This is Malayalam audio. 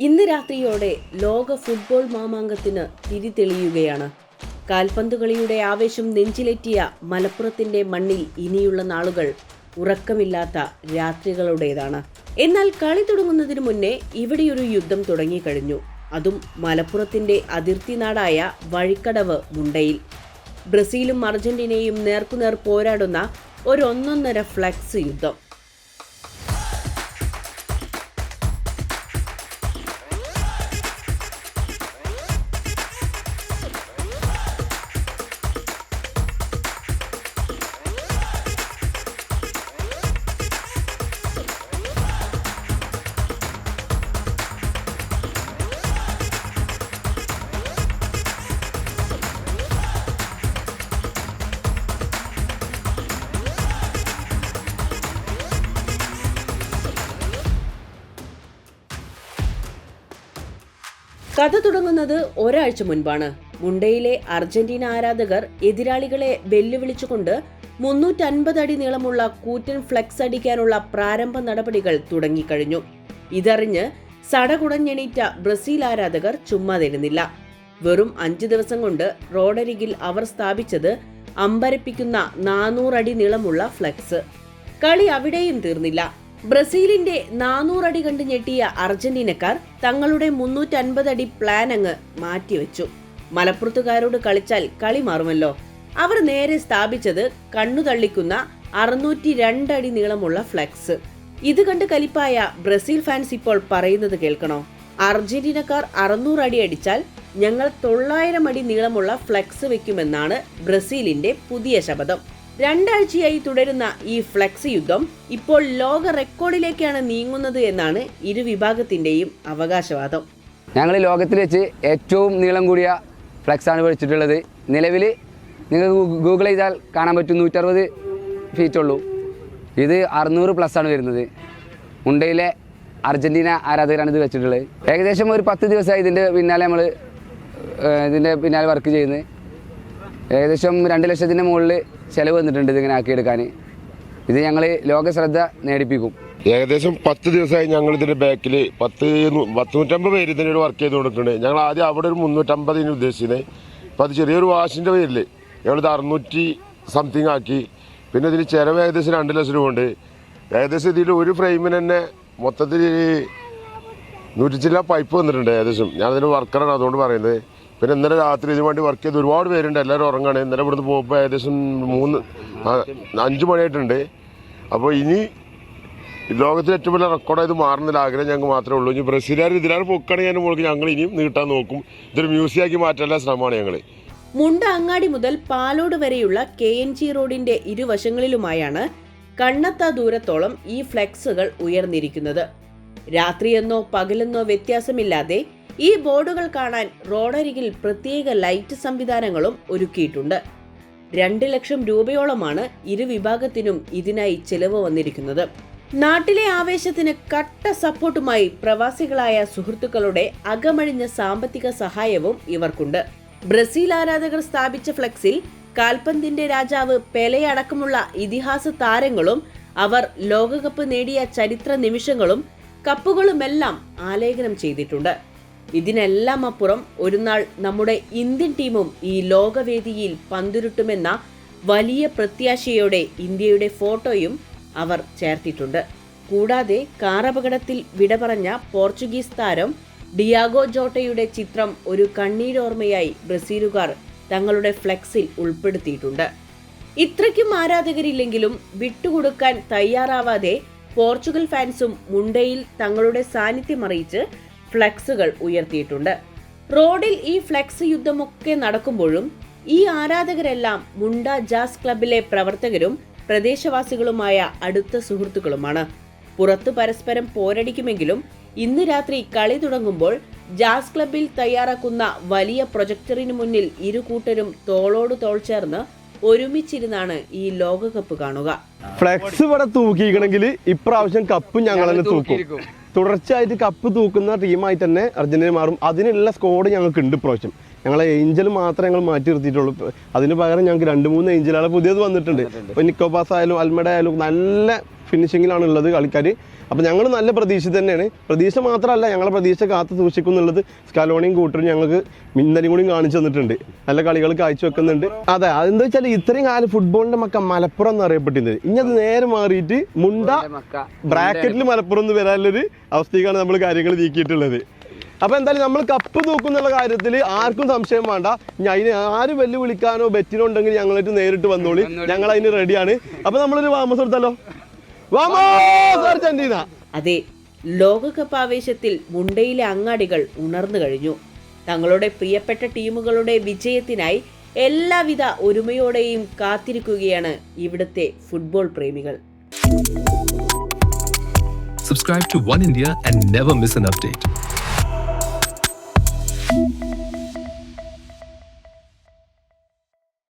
ഇന്ന് രാത്രിയോടെ ലോക ഫുട്ബോൾ മാമാങ്കത്തിന് തിരിതെളിയുകയാണ്. കാൽപന്തുകളിയുടെ ആവേശം നെഞ്ചിലേറ്റിയ മലപ്പുറത്തിന്റെ മണ്ണിൽ ഇനിയുള്ള നാളുകൾ ഉറക്കമില്ലാത്ത രാത്രികളുടേതാണ്. എന്നാൽ കളി തുടങ്ങുന്നതിന് മുന്നേ ഇവിടെയൊരു യുദ്ധം തുടങ്ങിക്കഴിഞ്ഞു. അതും മലപ്പുറത്തിന്റെ അതിർത്തി നാടായ വഴിക്കടവ് മുണ്ടയിൽ. ബ്രസീലും അർജന്റീനയും നേർക്കുനേർ പോരാടുന്ന ഒന്നൊന്നര ഫ്ലെക്സ് യുദ്ധം. കഥ തുടങ്ങുന്നത് ഒരാഴ്ച മുൻപാണ്. മുണ്ടയിലെ അർജന്റീന ആരാധകർ എതിരാളികളെ വെല്ലുവിളിച്ചുകൊണ്ട് 350 അടി നീളമുള്ള കൂറ്റൻ ഫ്ലെക്സ് അടിക്കാനുള്ള പ്രാരംഭ നടപടികൾ തുടങ്ങിക്കഴിഞ്ഞു. ഇതറിഞ്ഞ് സടകുടഞ്ഞെണീറ്റ ബ്രസീൽ ആരാധകർ ചുമ്മാതിരുന്നില്ല. വെറും 5 ദിവസം കൊണ്ട് റോഡരികിൽ അവർ സ്ഥാപിച്ചത് അമ്പരപ്പിക്കുന്ന 400 അടി നീളമുള്ള ഫ്ലെക്സ്. കളി അവിടെയും തീർന്നില്ല. ബ്രസീലിന്റെ 400 അടി കണ്ട് ഞെട്ടിയ അർജന്റീനക്കാർ തങ്ങളുടെ 350 അടി പ്ലാൻ അങ്ങ് മാറ്റിവെച്ചു. മലപ്പുറത്തുകാരോട് കളിച്ചാൽ കളി മാറുമല്ലോ. അവർ നേരെ സ്ഥാപിച്ചത് കണ്ണു തള്ളിക്കുന്ന 602 അടി നീളമുള്ള ഫ്ലെക്സ്. ഇത് കണ്ട് കലിപ്പായ ബ്രസീൽ ഫാൻസ് ഇപ്പോൾ പറയുന്നത് കേൾക്കണോ? അർജന്റീനക്കാർ 600 അടി അടിച്ചാൽ ഞങ്ങൾ 900 അടി നീളമുള്ള ഫ്ലെക്സ് വെക്കുമെന്നാണ് ബ്രസീലിന്റെ പുതിയ ശപഥം. 2 ആഴ്ചയായി തുടരുന്ന ഈ ഫ്ലെക്സ് യുദ്ധം ഇപ്പോൾ ലോക റെക്കോർഡിലേക്കാണ് നീങ്ങുന്നത് എന്നാണ് ഇരു വിഭാഗത്തിന്റെയും അവകാശവാദം. ഞങ്ങൾ ലോകത്തിൽ വെച്ച് ഏറ്റവും നീളം കൂടിയ ഫ്ലെക്സ് ആണ് വെച്ചിട്ടുള്ളത്. നിലവിൽ നിങ്ങൾക്ക് ഗൂഗിൾ ചെയ്താൽ കാണാൻ പറ്റും 160 ഫീറ്റ് ഉള്ളൂ. ഇത് 600+ ആണ് വരുന്നത്. മുണ്ടയിലെ അർജന്റീന ആരാധകരാണ് ഇത് വെച്ചിട്ടുള്ളത്. ഏകദേശം ഒരു 10 ദിവസമായി ഇതിൻ്റെ പിന്നാലെ വർക്ക് ചെയ്യുന്നത്. ഏകദേശം 2 ലക്ഷത്തിൻ്റെ മുകളിൽ ചിലവ് വന്നിട്ടുണ്ട് ഇതിങ്ങനെ ആക്കിയെടുക്കാൻ. ഇത് ഞങ്ങൾ ലോക ശ്രദ്ധ നേടിപ്പിക്കും. ഏകദേശം 10 ദിവസമായി ഞങ്ങൾ ഇതിൻ്റെ ബാക്കിൽ 150 പേര് ഇതിനോട് വർക്ക് ചെയ്ത് കൊടുക്കുന്നുണ്ട്. ഞങ്ങൾ ആദ്യം അവിടെ ഒരു 350 ഉദ്ദേശിച്ചത്. അപ്പോൾ അത് ചെറിയൊരു വാഷിൻ്റെ പേരിൽ ഞങ്ങളിത് 600 സംതിങ് ആക്കി. പിന്നെ ഇതിൽ ചിലവ് ഏകദേശം 2 ലക്ഷം രൂപ ഉണ്ട്. ഏകദേശം ഇതിൽ ഒരു ഫ്രെയിമിന് തന്നെ മൊത്തത്തിൽ 100 ചില്ല പൈപ്പ് വന്നിട്ടുണ്ട്. ഏകദേശം ഞാനതിന് വർക്കറാണ്, അതുകൊണ്ട് പറയുന്നത്. പിന്നെ ഇന്നലെ രാത്രി ഇതിന് വേണ്ടി വർക്ക് ചെയ്ത് ഒരുപാട് പേരുണ്ട്. എല്ലാവരും ഉറങ്ങാണ്. ഇന്നലെ ഇവിടുന്ന് പോകുമ്പോൾ ഏകദേശം 5 മണിയായിട്ടുണ്ട്. അപ്പോൾ ഇനി ലോകത്തിലെ ഏറ്റവും വലിയ റെക്കോർഡായത് മാറുന്നതിൽ ആഗ്രഹം ഞങ്ങൾക്ക് മാത്രമേ ഉള്ളൂ. ഇനി ബ്രസീലുകാർ ഇതിലാണ് പൊക്കുകയാണെങ്കിൽ മുകളിൽ ഞങ്ങൾ ഇനിയും നീട്ടാൻ നോക്കും. ഇതൊരു മ്യൂസിയമാക്കി മാറ്റാനുള്ള ശ്രമമാണ് ഞങ്ങൾ. മുണ്ട അങ്ങാടി മുതൽ പാലോട് വരെയുള്ള KNG റോഡിന്റെ ഇരുവശങ്ങളിലുമായാണ് കണ്ണെത്താ ദൂരത്തോളം ഈ ഫ്ലെക്സുകൾ ഉയർന്നിരിക്കുന്നത്. രാത്രിയെന്നോ പകലെന്നോ വ്യത്യാസമില്ലാതെ ഈ ബോർഡുകൾ കാണാൻ റോഡരികിൽ പ്രത്യേക ലൈറ്റ് സംവിധാനങ്ങളും ഒരുക്കിയിട്ടുണ്ട്. 2 ലക്ഷം രൂപയോളമാണ് ഇരു വിഭാഗത്തിനും ഇതിനായി ചെലവ് വന്നിരിക്കുന്നത്. നാട്ടിലെ ആവേശത്തിന് കട്ട സപ്പോർട്ടുമായി പ്രവാസികളായ സുഹൃത്തുക്കളുടെ അകമഴിഞ്ഞ സാമ്പത്തിക സഹായവും ഇവർക്കുണ്ട്. ബ്രസീൽ ആരാധകർ സ്ഥാപിച്ച ഫ്ലെക്സിൽ കാൽപന്തിന്റെ രാജാവ് പെലെ അടക്കമുള്ള ഇതിഹാസ താരങ്ങളും അവർ ലോകകപ്പ് നേടിയ ചരിത്ര നിമിഷങ്ങളും കപ്പുകളുമെല്ലാം ആലേഖനം ചെയ്തിട്ടുണ്ട്. ഇതിനെല്ലാം അപ്പുറം ഒരു നാൾ നമ്മുടെ ഇന്ത്യൻ ടീമും ഈ ലോകവേദിയിൽ പന്തുരുട്ടുമെന്ന വലിയ പ്രത്യാശയോടെ ഇന്ത്യയുടെ ഫോട്ടോയും അവർ ചേർത്തിട്ടുണ്ട്. കൂടാതെ കാറപകടത്തിൽ വിട പറഞ്ഞ പോർച്ചുഗീസ് താരം ഡിയാഗോ ജോട്ടയുടെ ചിത്രം ഒരു കണ്ണീരോർമ്മയായി ബ്രസീലുകാർ തങ്ങളുടെ ഫ്ലെക്സിൽ ഉൾപ്പെടുത്തിയിട്ടുണ്ട്. ഇത്രയ്ക്കും ആരാധകരില്ലെങ്കിലും വിട്ടുകൊടുക്കാൻ തയ്യാറാവാതെ പോർച്ചുഗൽ ഫാൻസും മുണ്ടയിൽ തങ്ങളുടെ സാന്നിധ്യം അറിയിച്ച് ഫ്ലെക്സുകൾ ഉയർത്തിയിട്ടുണ്ട്. റോഡിൽ ഈ ഫ്ലെക്സ് യുദ്ധമൊക്കെ നടക്കുമ്പോഴും ഈ ആരാധകരെല്ലാം മുണ്ട ജാസ് ക്ലബിലെ പ്രവർത്തകരും പ്രദേശവാസികളുമായ അടുത്ത സുഹൃത്തുക്കളുമാണ്. പുറത്ത് പരസ്പരം പോരടിക്കുമെങ്കിലും ഇന്ന് രാത്രി കളി തുടങ്ങുമ്പോൾ ജാസ് ക്ലബിൽ തയ്യാറാക്കുന്ന വലിയ പ്രൊജക്ടറിന് മുന്നിൽ ഇരു കൂട്ടരും തോളോട് തോൾ ചേർന്ന് ഒരുമിച്ചിരുന്നാണ് ഈ ലോകകപ്പ് കാണുക. ഫ്ലെക്സ് ഇവിടെ തൂക്കിക്കണമെങ്കിൽ ഇപ്രാവശ്യം കപ്പ് ഞങ്ങൾ തന്നെ തൂക്കും. തുടർച്ചയായിട്ട് കപ്പ് തൂക്കുന്ന ടീമായിട്ട് തന്നെ അർജന്റീന മാറും. അതിനുള്ള സ്കോഡ് ഞങ്ങൾക്ക് ഉണ്ട് ഇപ്രാവശ്യം. ഞങ്ങളെ ഏഞ്ചൽ മാത്രമേ ഞങ്ങൾ മാറ്റി നിർത്തിയിട്ടുള്ളൂ. അതിന് പകരം ഞങ്ങൾക്ക് 2-3 ഏഞ്ചലുകൾ പുതിയത് വന്നിട്ടുണ്ട്. ഇപ്പോൾ നിക്കോബാസ് ആയാലും അൽമഡ ആയാലും നല്ല ഫിനിഷിങ്ങിലാണ് ഉള്ളത് കളിക്കാർ. അപ്പോൾ ഞങ്ങൾ നല്ല പ്രതീക്ഷ തന്നെയാണ്. പ്രതീക്ഷ മാത്രമല്ല, ഞങ്ങളെ പ്രതീക്ഷ കാത്തു സൂക്ഷിക്കും എന്നുള്ളത് സ്കലോണിയും കൂട്ടരും ഞങ്ങൾക്ക് ഇന്നലെയും കൂടി കാണിച്ചു തന്നിട്ടുണ്ട്. നല്ല കളികൾ കാഴ്ചവെക്കുന്നുണ്ട്. അതെ, അതെന്താ വെച്ചാൽ ഇത്രയും കാലം ഫുട്ബോളിന്റെ മക്ക മലപ്പുറം എന്ന് അറിയപ്പെട്ടിരുന്നത്, ഇനി അത് നേരെ മാറിയിട്ട് മുണ്ട ബ്രാക്കറ്റിൽ മലപ്പുറം എന്ന് വരാനുള്ളൊരു അവസ്ഥയ്ക്കാണ് നമ്മൾ കാര്യങ്ങൾ നീക്കിയിട്ടുള്ളത്. അപ്പോൾ എന്തായാലും നമ്മൾ കപ്പ് തൂക്കുന്നുള്ള കാര്യത്തിൽ ആർക്കും സംശയം വേണ്ട. ഇനി അതിന് ആര് വെല്ലുവിളിക്കാനോ ബെറ്റിനോ ഉണ്ടെങ്കിൽ ഞങ്ങളായിട്ട് നേരിട്ട് വന്നോളി, ഞങ്ങൾ അതിന് റെഡിയാണ്. അപ്പോൾ നമ്മളൊരു വാമസ് എടുത്താലോ? വാമോസ് അർജന്റീന! അതെ, ലോകകപ്പ് ആവേശത്തിൽ മുണ്ടയിലെ അങ്ങാടികൾ ഉണർന്നു കഴിഞ്ഞു. തങ്ങളുടെ പ്രിയപ്പെട്ട ടീമുകളുടെ വിജയത്തിനായി എല്ലാവിധ ഒരുമയോടെയും കാത്തിരിക്കുകയാണ് ഇവിടുത്തെ ഫുട്ബോൾ പ്രേമികൾ. Subscribe to One India and never miss an update.